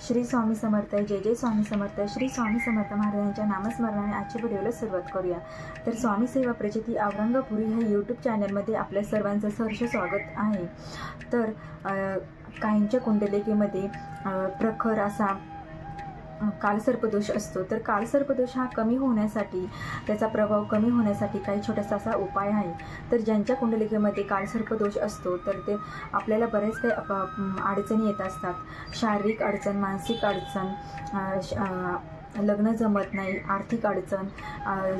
श्री स्वामी समर्थ, जय जय स्वामी समर्थ। श्री स्वामी समर्थ महाराजांच्या नामस्मरणाने आजच्या व्हिडिओला सुरुवात करूया। तर स्वामी सेवा प्रचिती औरंगापुरी ह्या यूट्यूब चॅनलमध्ये आपल्या सर्वांचं सहर्ष स्वागत आहे। तर काहींच्या कुंडलिकेमध्ये प्रखर असा कालसर्पदोष असतो। तर कालसर्पदोष हा कमी होण्यासाठी, त्याचा प्रभाव कमी होण्यासाठी काही छोटासा असा उपाय आहे। तर ज्यांच्या कुंडलिकेमध्ये कालसर्पदोष असतो तर ते आपल्याला बरेच काही अडचणी येत असतात। शारीरिक अडचण, मानसिक अडचण, लग्न जमत नाही, आर्थिक अडचण,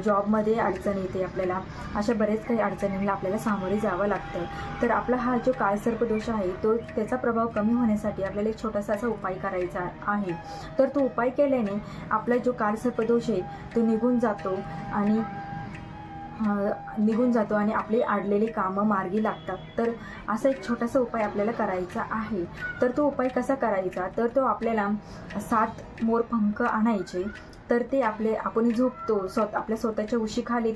जॉबमध्ये अडचण येते आपल्याला, अशा बरेच काही अडचणींना आपल्याला सामोरे जावं लागतं। तर आपला हा जो कालसर्पदोष आहे तो त्याचा प्रभाव कमी होण्यासाठी आपल्याला एक छोटासा असा उपाय करायचा आहे। तर तो उपाय केल्याने आपला जो कालसर्पदोष आहे तो निघून जातो आणि आपले अडलेली कामं मार्गी लागतात। तर असा एक छोटासा उपाय आपल्याला करायचा आहे। तर तो उपाय कसा करायचा, तर तो आपल्याला 7 मोरपंख आणायचे। तर ते आपण झोपतो आपल्या स्वतःच्या उशीखाली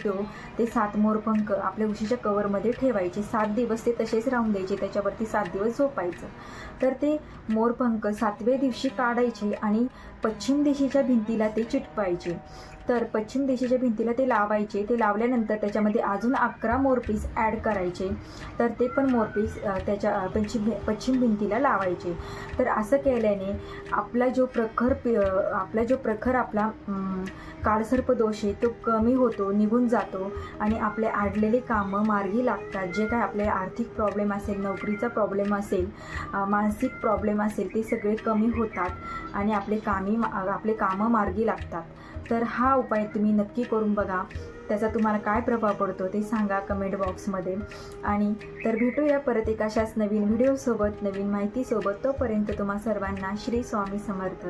ते 7 मोरपंख आपल्या उशीच्या कवरमध्ये ठेवायचे। 7 दिवस ते तसेच राहून द्यायचे, त्याच्यावरती 7 दिवस झोपायचं। तर ते मोरपंख 7व्या दिवशी काढायचे आणि पश्चिम दिशेच्या भिंतीला ते चिटकवायचे। तर पश्चिम दिशेच्या भिंतीला ते लावायचे। ते लावल्यानंतर त्याच्यामध्ये अजून 11 मोरपीस ॲड करायचे। तर ते पण मोरपीस त्याच्या पश्चिम भिंतीला लावायचे। तर असं केल्याने आपला जो प्रखर कालसर्पदोष आहे तो कमी होतो, निघून जातो आणि आपले अडलेले कामं मार्गी लागतात। जे काय आपले आर्थिक प्रॉब्लेम असेल, नोकरीचा प्रॉब्लेम असेल, मानसिक प्रॉब्लेम असेल, ते सगळे कमी होतात आणि आपले कामं मार्गी लागतात। तर हा उपाय तुम्ही नक्की करून बघा। त्याचा तुम्हाला काय प्रभाव पडतो ते सांगा कमेंट बॉक्समध्ये। आणि तर भेटूया परत एका अशाच नवीन व्हिडिओसोबत, नवीन माहितीसोबत। तोपर्यंत तुम्हा सर्वांना श्री स्वामी समर्थ।